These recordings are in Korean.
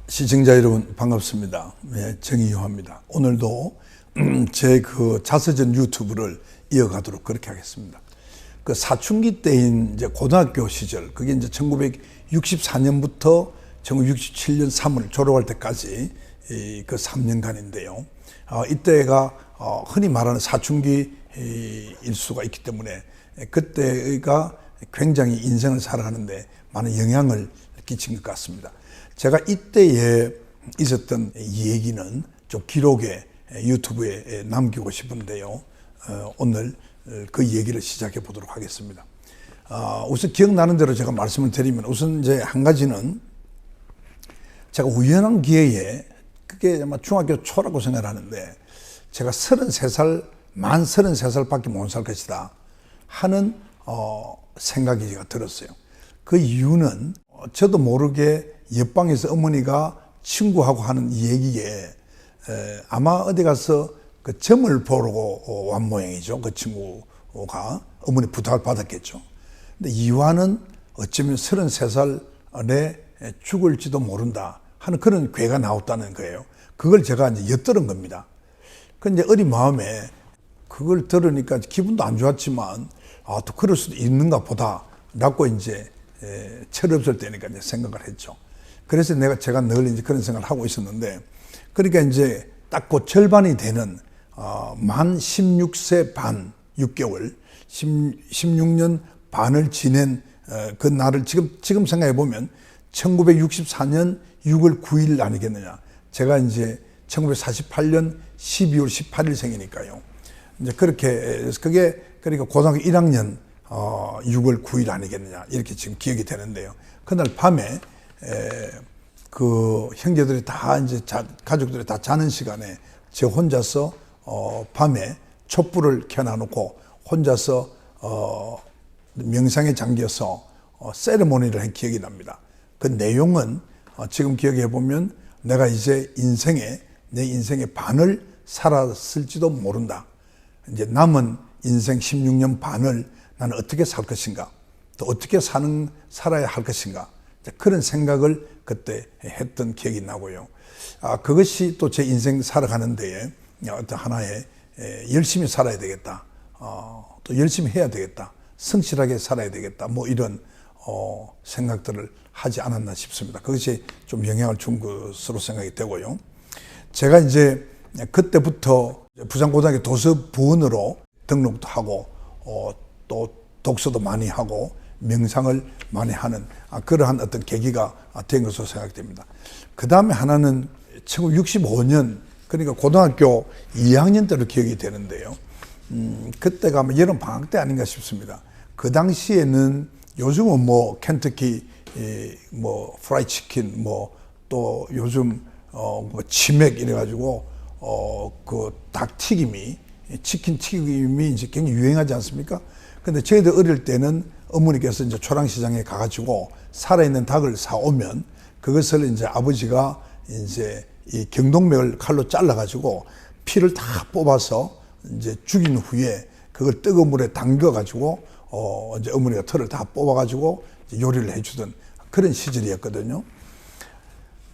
시청자 여러분 반갑습니다. 네, 정의유화입니다. 오늘도 제 그 자서전 유튜브를 이어가도록 그렇게 하겠습니다. 그 사춘기 때인 이제 고등학교 시절, 그게 이제 1964년부터 1967년 3월 졸업할 때까지 그 3년간인데요. 이때가 흔히 말하는 사춘기일 수가 있기 때문에 그때가 굉장히 인생을 살아가는데 많은 영향을 끼친 것 같습니다. 제가 이때에 있었던 얘기는 좀 기록에 유튜브에 남기고 싶은데요. 오늘 그 얘기를 시작해 보도록 하겠습니다. 우선 기억나는 대로 제가 말씀을 드리면, 우선 이제 한 가지는 제가 우연한 기회에, 그게 아마 중학교 초라고 생각을 하는데, 제가 만 33살밖에 못 살 것이다 하는 생각이 제가 들었어요. 그 이유는 저도 모르게 옆방에서 어머니가 친구하고 하는 얘기에 아마 어디 가서 그 점을 보러 온 모양이죠. 그 친구가 어머니 부탁을 받았겠죠. 근데 이화는 어쩌면 33살에 죽을지도 모른다 하는 그런 괴가 나왔다는 거예요. 그걸 제가 이제 엿들은 겁니다. 근데 어린 마음에 그걸 들으니까 기분도 안 좋았지만, 또 그럴 수도 있는가 보다 라고 이제 철없을 때니까 이제 생각을 했죠. 그래서 제가 늘 이제 그런 생각을 하고 있었는데, 그러니까 이제 딱 그 절반이 되는 만 16세 반 6개월, 16년 반을 지낸 그 날을 지금 생각해 보면 1964년 6월 9일 아니겠느냐. 제가 이제 1948년 12월 18일 생이니까요. 이제 그게 그러니까 고등학교 1학년 6월 9일 아니겠느냐, 이렇게 지금 기억이 되는데요. 그날 밤에 그 형제들이 다 이제 가족들이 다 자는 시간에 저 혼자서 밤에 촛불을 켜놔놓고 혼자서 명상에 잠겨서 세레모니를 한 기억이 납니다. 그 내용은 지금 기억해 보면, 내가 이제 내 인생의 반을 살았을지도 모른다. 이제 남은 인생 16년 반을 나는 어떻게 살 것인가, 또 어떻게 살아야 할 것인가, 그런 생각을 그때 했던 기억이 나고요. 그것이 또 제 인생 살아가는 데에 어떤 하나의 열심히 살아야 되겠다, 또 열심히 해야 되겠다, 성실하게 살아야 되겠다, 뭐 이런 생각들을 하지 않았나 싶습니다. 그것이 좀 영향을 준 것으로 생각이 되고요. 제가 이제 그때부터 부산고등학교 도서부원으로 등록도 하고, 또 독서도 많이 하고 명상을 많이 하는 그러한 어떤 계기가 된 것으로 생각됩니다. 그 다음에 하나는 1965년, 그러니까 고등학교 2학년 때로 기억이 되는데요. 그때가 아마 여름 방학 때 아닌가 싶습니다. 그 당시에는 요즘은 뭐 켄터키 뭐 프라이 치킨, 뭐 또 요즘 뭐 치맥 이래가지고 그 닭튀김이, 치킨 튀김이 이제 굉장히 유행하지 않습니까? 근데 저희들 어릴 때는 어머니께서 이제 초량시장에 가가지고 살아있는 닭을 사오면 그것을 이제 아버지가 이제 이 경동맥을 칼로 잘라가지고 피를 다 뽑아서 이제 죽인 후에 그걸 뜨거운 물에 담겨가지고 이제 어머니가 털을 다 뽑아가지고 요리를 해주던 그런 시절이었거든요.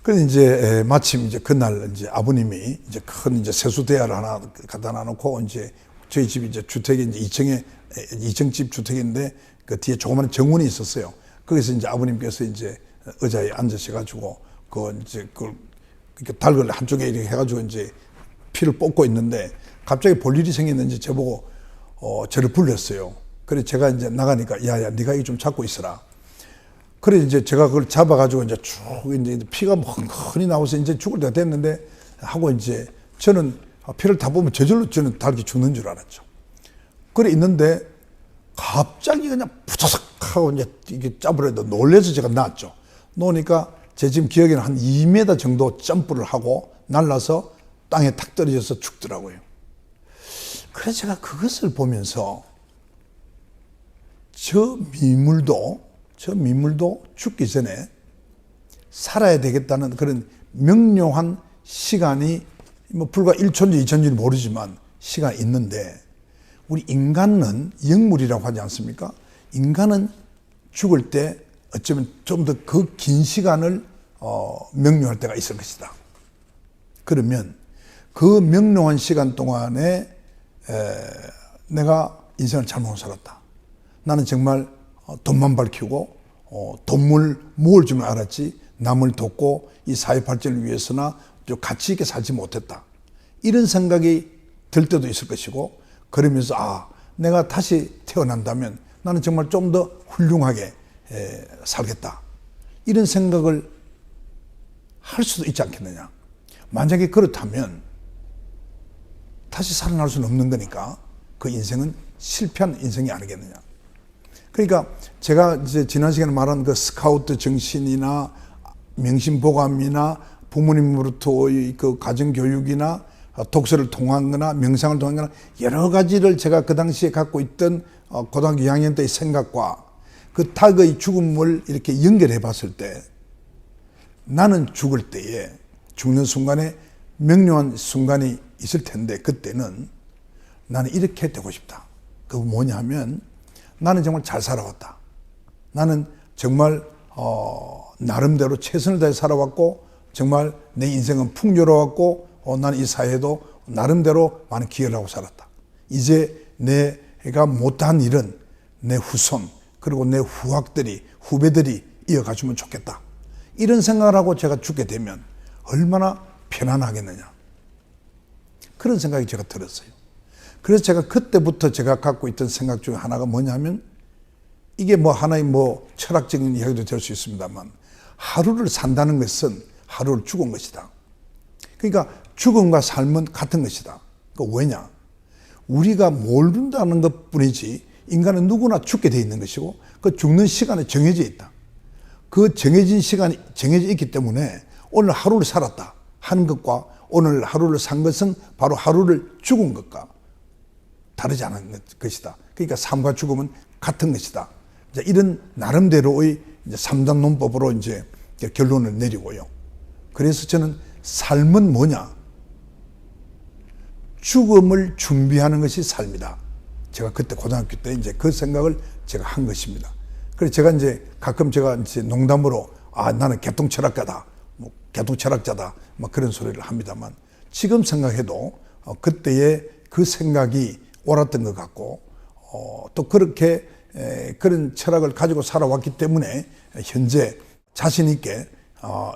그런데 이제 마침 이제 그날 이제 아버님이 이제 큰 이제 세수대야를 하나 갖다 놔놓고, 이제 저희 집이 이제 주택이 이제 2층집 주택인데 그 뒤에 조그마한 정원이 있었어요. 거기서 이제 아버님께서 이제 의자에 앉으셔가지고 이제 이렇게 닭을 한쪽에 이렇게 해가지고 이제 피를 뽑고 있는데, 갑자기 볼 일이 생겼는지 저보고 저를 불렀어요. 그래서 제가 이제 나가니까, 야야 네가 이거 좀 잡고 있어라. 그래 이제 제가 그걸 잡아가지고 이제 쭉 이제 피가 멍하니 나와서 이제 죽을 때가 됐는데 하고, 이제 저는 피를 다 보면 저절로 저는 닭이 죽는 줄 알았죠. 그래 있는데 갑자기 그냥 부서석 하고 이제 이게 짜버려도 놀래서 제가 놨죠. 놓으니까 제 지금 기억에는 한 2m 정도 점프를 하고 날라서 땅에 탁 떨어져서 죽더라고요. 그래서 제가 그것을 보면서 저 민물도 죽기 전에 살아야 되겠다는 그런 명료한 시간이, 뭐 불과 1초인지 2초인지는 모르지만 시간이 있는데, 우리 인간은 영물이라고 하지 않습니까? 인간은 죽을 때 어쩌면 좀 더 그 긴 시간을 명료할 때가 있을 것이다. 그러면 그 명료한 시간 동안에 내가 인생을 잘못 살았다. 나는 정말 돈만 밝히고 돈을 모을 줄은 알았지 남을 돕고 이 사회 발전을 위해서나 좀 가치 있게 살지 못했다. 이런 생각이 들 때도 있을 것이고, 그러면서 내가 다시 태어난다면 나는 정말 좀 더 훌륭하게 살겠다. 이런 생각을 할 수도 있지 않겠느냐. 만약에 그렇다면 다시 살아날 수는 없는 거니까 그 인생은 실패한 인생이 아니겠느냐. 그러니까 제가 이제 지난 시간에 말한 그 스카우트 정신이나 명심보감이나 부모님으로부터의 그 가정교육이나 독서를 통한거나 명상을 통한거나 여러 가지를 제가 그 당시에 갖고 있던 고등학교 2학년 때의 생각과 그 닭의 죽음을 이렇게 연결해 봤을 때 나는 죽을 때에 죽는 순간에 명료한 순간이 있을 텐데 그때는 나는 이렇게 되고 싶다. 그거 뭐냐 하면 나는 정말 잘 살아왔다. 나는 정말 나름대로 최선을 다해 살아왔고 정말 내 인생은 풍요로웠고 나는 이 사회에도 나름대로 많은 기여를 하고 살았다. 이제 내가 못한 일은 내 후손 그리고 내 후배들이 이어가주면 좋겠다. 이런 생각을 하고 제가 죽게 되면 얼마나 편안하겠느냐. 그런 생각이 제가 들었어요. 그래서 제가 그때부터 제가 갖고 있던 생각 중에 하나가 뭐냐면 이게 뭐 하나의 철학적인 이야기도 될 수 있습니다만 하루를 산다는 것은 하루를 죽은 것이다. 그러니까 죽음과 삶은 같은 것이다. 그 왜냐? 우리가 모른다는 것 뿐이지 인간은 누구나 죽게 돼 있는 것이고 그 죽는 시간에 정해져 있다. 그 정해진 시간이 정해져 있기 때문에 오늘 하루를 살았다 하는 것과 오늘 하루를 산 것은 바로 하루를 죽은 것과 다르지 않은 것이다. 그러니까 삶과 죽음은 같은 것이다. 이제 이런 나름대로의 이제 3단 논법으로 이제 결론을 내리고요. 그래서 저는 삶은 뭐냐? 죽음을 준비하는 것이 삶이다. 제가 그때 고등학교 때 이제 그 생각을 제가 한 것입니다. 그래서 제가 이제 가끔 제가 이제 농담으로 나는 개통철학자다, 개통철학자다, 그런 소리를 합니다만 지금 생각해도 그때의 그 생각이 옳았던 것 같고 또 그렇게 그런 철학을 가지고 살아왔기 때문에 현재 자신 있게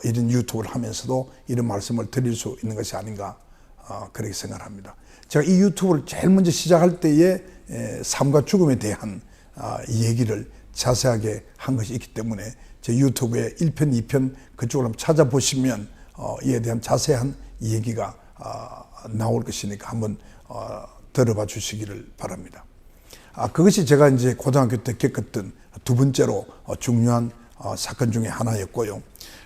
이런 유튜브를 하면서도 이런 말씀을 드릴 수 있는 것이 아닌가 그렇게 생각합니다. 제가 이 유튜브를 제일 먼저 시작할 때에 삶과 죽음에 대한 얘기를 자세하게 한 것이 있기 때문에 제 유튜브에 1편, 2편 그쪽을 한번 찾아보시면 이에 대한 자세한 얘기가 나올 것이니까 한번 들어봐 주시기를 바랍니다. 그것이 제가 이제 고등학교 때 겪었던 두 번째로 중요한 사건 중에 하나였고요.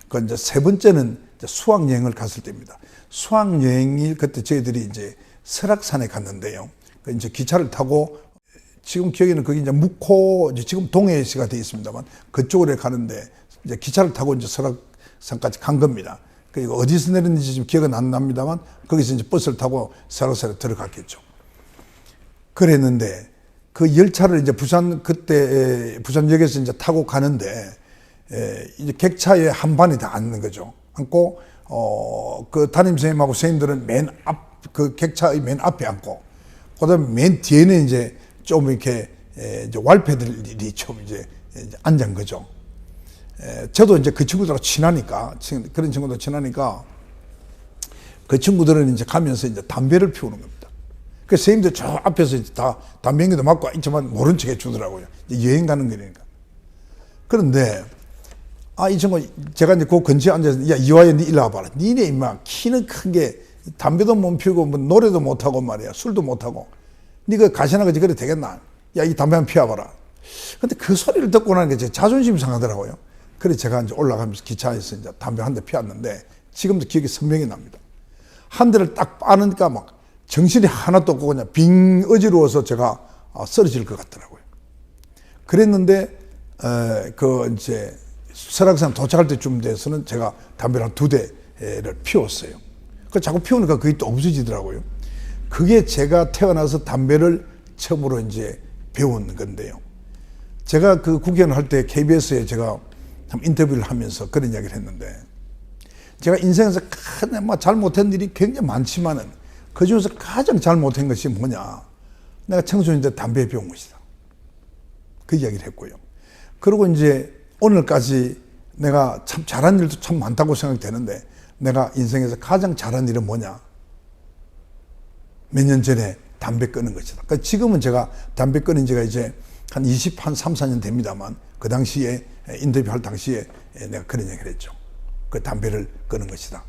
그 이제 세 번째는 이제 수학여행을 갔을 때입니다. 수학여행이 그때 저희들이 이제 설악산에 갔는데요. 그 이제 기차를 타고 지금 기억에는 거기 이제 묵호, 지금 동해시가 되어 있습니다만 그쪽으로 가는데 이제 기차를 타고 이제 설악산까지 간 겁니다. 그리고 어디서 내렸는지 지금 기억은 안 납니다만 거기서 이제 버스를 타고 설악산에 들어갔겠죠. 그랬는데 그 열차를 이제 그때 부산역에서 이제 타고 가는데 이제 객차에 한 반이 다 앉는 거죠. 앉고 그 담임 선생님하고 선생님들은 그 객차의 맨 앞에 앉고 그다음에 맨 뒤에는 이제 좀 이렇게 이제 왈패들이 좀 이제 앉은 거죠. 저도 이제 그 친구들하고 친하니까 그런 친구들 친하니까 그 친구들은 이제 가면서 이제 담배를 피우는 겁니다. 그 선생님들 저 앞에서 이제 다 담배 연기도 맞고 있지만 모른 척 해주더라고요. 여행 가는 거니까. 그런데 이 친구 제가 이제 그 근처에 앉아서 야 이화연 니 일로 와봐라. 니네 임마 키는 큰 게 담배도 못 피우고 노래도 못 하고 말이야 술도 못 하고 니가 가시나 그지 그래 되겠나? 야 이 담배 한번 피워봐라. 근데 그 소리를 듣고 나니까 제 자존심이 상하더라고요. 그래서 제가 이제 올라가면서 기차에서 이제 담배 한 대 피웠는데 지금도 기억이 선명히 납니다. 한 대를 딱 빠니까 막 정신이 하나도 없고 그냥 빙 어지러워서 제가 쓰러질 것 같더라고요. 그랬는데 그 이제 설악산 도착할 때쯤 돼서는 제가 담배를 한 2대를 피웠어요. 그 자꾸 피우니까 그게 또 없어지더라고요. 그게 제가 태어나서 담배를 처음으로 이제 배운 건데요. 제가 그 국회의원 할 때 KBS에 제가 인터뷰를 하면서 그런 이야기를 했는데 제가 인생에서 잘못한 일이 굉장히 많지만은 그 중에서 가장 잘못한 것이 뭐냐? 내가 청소년 때 담배 피운 것이다. 그 이야기를 했고요. 그리고 이제 오늘까지 내가 참 잘한 일도 참 많다고 생각되는데 내가 인생에서 가장 잘한 일은 뭐냐? 몇 년 전에 담배 끊은 것이다. 그러니까 지금은 제가 담배 끊은 지가 이제 한 3, 4년 됩니다만 그 당시에 인터뷰할 당시에 내가 그런 얘기를 했죠. 그 담배를 끊은 것이다.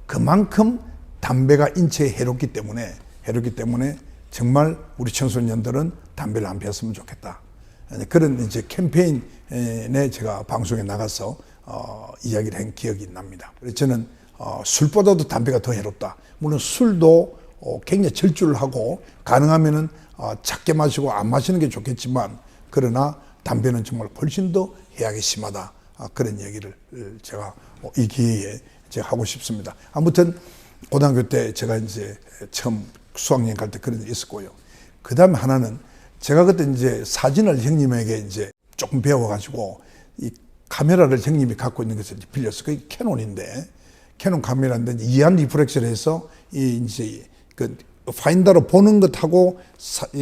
그만큼 담배가 인체에 해롭기 때문에 정말 우리 청소년들은 담배를 안 피웠으면 좋겠다. 그런 이제 캠페인에 제가 방송에 나가서 이야기를 한 기억이 납니다. 그래서 저는 술보다도 담배가 더 해롭다. 물론 술도 굉장히 절주를 하고 가능하면은 작게 마시고 안 마시는 게 좋겠지만 그러나 담배는 정말 훨씬 더 해악이 심하다. 그런 얘기를 제가 이 기회에 제가 하고 싶습니다. 아무튼 고등학교 때 제가 이제 처음 수학여행 갈 때 그런 일이 있었고요. 그 다음에 하나는 제가 그때 이제 사진을 형님에게 이제 조금 배워가지고 이 카메라를 형님이 갖고 있는 것을 빌렸어요. 그게 캐논인데 캐논 카메라인데 이한 리프렉션을 해서 이제 그 파인더로 보는 것하고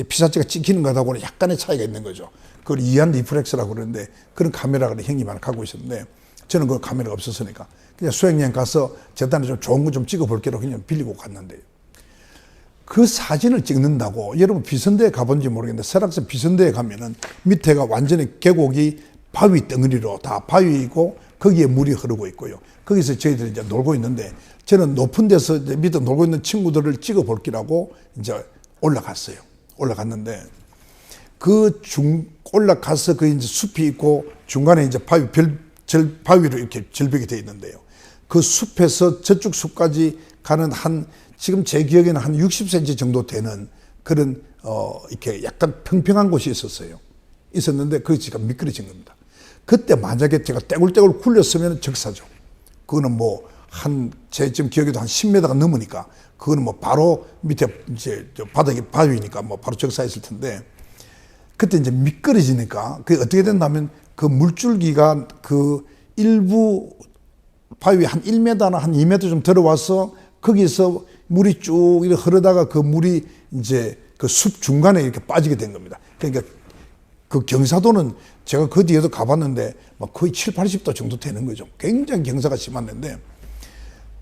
피사체가 찍히는 것하고는 약간의 차이가 있는 거죠. 그걸 이한 리프렉서라고 그러는데 그런 카메라를 형님이 하나 갖고 있었는데 저는 그 카메라가 없었으니까 그냥 수행여행 가서 재단에 좀 좋은 거 좀 찍어볼게로 그냥 빌리고 갔는데요. 그 사진을 찍는다고 여러분 비선대에 가본지 모르겠는데 설악산 비선대에 가면은 밑에가 완전히 계곡이 바위 덩어리로 다 바위이고 거기에 물이 흐르고 있고요. 거기서 저희들이 이제 놀고 있는데 저는 높은 데서 이제 밑에 놀고 있는 친구들을 찍어볼기라고 이제 올라갔어요. 올라갔는데 올라가서 그 이제 숲이 있고 중간에 이제 바위로 이렇게 절벽이 되어 있는데요. 그 숲에서 저쪽 숲까지 가는 지금 제 기억에는 한 60cm 정도 되는 그런 이렇게 약간 평평한 곳이 있었는데 그게 지금 미끄러진 겁니다. 그때 만약에 제가 떼굴떼굴 굴렸으면 적사죠. 그거는 제 지금 기억에도 한 10m가 넘으니까 그거는 바로 밑에 이제 바닥이 바위니까 바로 적사했을 텐데 그때 이제 미끄러지니까 그게 어떻게 된다면 그 물줄기가 그 일부 바위 한 1m나 한 2m 좀 들어와서 거기서 물이 쭉 이렇게 흐르다가 그 물이 이제 그 숲 중간에 이렇게 빠지게 된 겁니다. 그러니까 그 경사도는 제가 그 뒤에도 가봤는데 거의 7, 80도 정도 되는 거죠. 굉장히 경사가 심했는데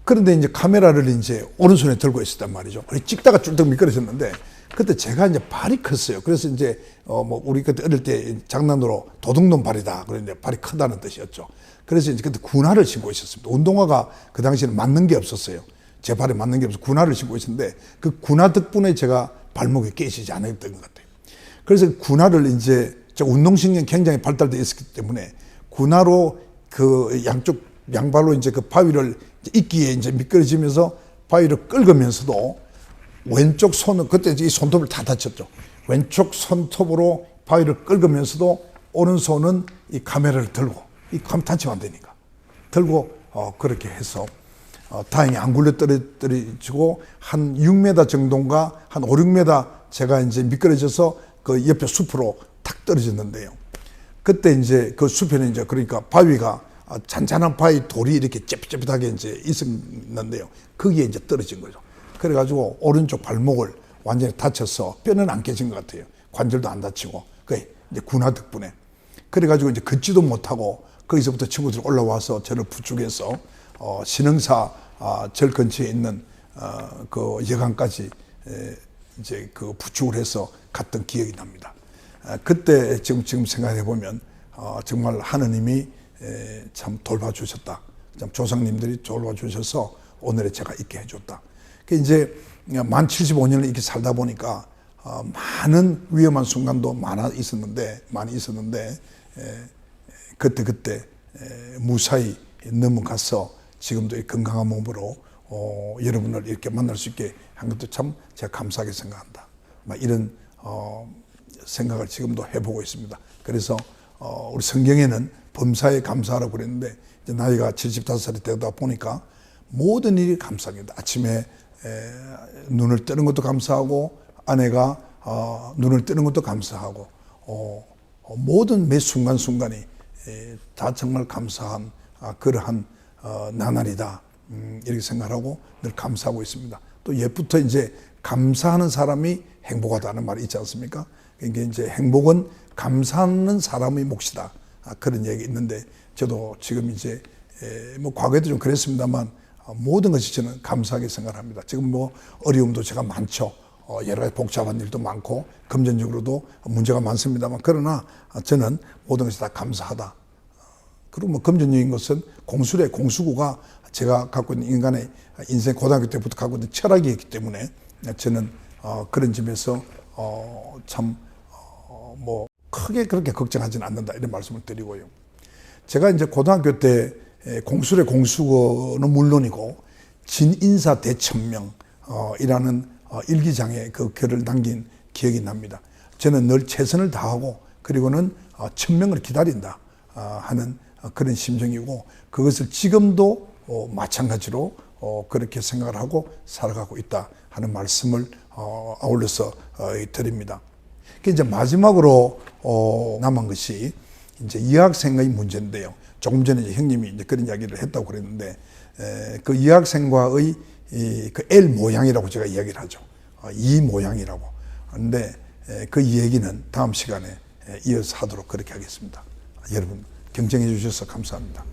그런데 이제 카메라를 이제 오른손에 들고 있었단 말이죠. 찍다가 쫄딱 미끄러졌는데 그때 제가 이제 발이 컸어요. 그래서 이제 우리 그때 어릴 때 장난으로 도둑놈 발이다. 그런데 발이 크다는 뜻이었죠. 그래서 이제 그때 군화를 신고 있었습니다. 운동화가 그 당시에는 맞는 게 없었어요. 제 발에 맞는 게 없어서 군화를 신고 있었는데 그 군화 덕분에 제가 발목이 깨지지 않았던 것 같아요. 그래서 군화를 이제 운동신경이 굉장히 발달되어 있었기 때문에 군화로 그 양발로 이제 그 바위를 있기에 이제 미끄러지면서 바위를 긁으면서도 왼쪽 손은 그때 이 손톱을 다 다쳤죠. 왼쪽 손톱으로 바위를 긁으면서도 오른손은 이 카메라를 들고 이 카메라 다치면 안 되니까 들고 그렇게 해서 다행히 안 굴러 떨어지고 한 6m 정도인가 한 5, 6m 제가 이제 미끄러져서 그 옆에 숲으로 탁 떨어졌는데요. 그때 이제 그 숲에는 이제 그러니까 바위가 잔잔한 바위 돌이 이렇게 ጨ빗ጨ빗하게 이제 있었는데요. 거기에 이제 떨어진 거죠. 그래가지고 오른쪽 발목을 완전히 다쳐서 뼈는 안 깨진 것 같아요. 관절도 안 다치고. 그게 이제 군화 덕분에. 그래가지고 이제 걷지도 못하고 거기서부터 친구들 올라와서 저를 부축해서 신흥사 절 근처에 있는 그 여관까지 이제 그 부축을 해서 갔던 기억이 납니다. 그때 지금 생각해 보면 정말 하느님이 참 돌봐주셨다. 참 조상님들이 돌봐주셔서 오늘의 제가 있게 해줬다. 이제 만 75년을 이렇게 살다 보니까 많은 위험한 순간도 많이 있었는데 그때 무사히 넘어가서 지금도 건강한 몸으로 여러분을 이렇게 만날 수 있게 한 것도 참 제가 감사하게 생각한다. 이런 생각을 지금도 해보고 있습니다. 그래서 우리 성경에는 범사에 감사하라고 그랬는데 이제 나이가 75살이 되다 보니까 모든 일이 감사합니다. 아침에 눈을 뜨는 것도 감사하고 아내가 눈을 뜨는 것도 감사하고 모든 매 순간순간이 다 정말 감사한 그러한 나날이다. 이렇게 생각하고 늘 감사하고 있습니다. 또 옛부터 이제 감사하는 사람이 행복하다는 말이 있지 않습니까? 그러니까 이제 행복은 감사하는 사람의 몫이다. 그런 얘기 있는데 저도 지금 이제 뭐 과거에도 좀 그랬습니다만 모든 것이 저는 감사하게 생각합니다. 지금 뭐 어려움도 제가 많죠. 여러 가지 복잡한 일도 많고 금전적으로도 문제가 많습니다만 그러나 저는 모든 것이 다 감사하다. 그리고 뭐 금전적인 것은 공술의 공수구가 제가 갖고 있는 인간의 인생 고등학교 때부터 갖고 있는 철학이었기 때문에 저는 그런 점에서 참 뭐 크게 그렇게 걱정하지는 않는다 이런 말씀을 드리고요. 제가 이제 고등학교 때 공술의 공수구는 물론이고 진인사 대천명이라는 일기장에 그 글을 남긴 기억이 납니다. 저는 늘 최선을 다하고 그리고는 천명을 기다린다 하는 그런 심정이고 그것을 지금도 마찬가지로 그렇게 생각을 하고 살아가고 있다 하는 말씀을 아울러서 드립니다. 이제 마지막으로 남은 것이 이제 이학생의 문제인데요. 조금 전에 이제 형님이 이제 그런 이야기를 했다고 그랬는데 그 이학생과의 그 L 모양이라고 제가 이야기를 하죠. 이 모양이라고. 그런데 그 얘기는 다음 시간에 이어서 하도록 그렇게 하겠습니다. 여러분 경청해 주셔서 감사합니다.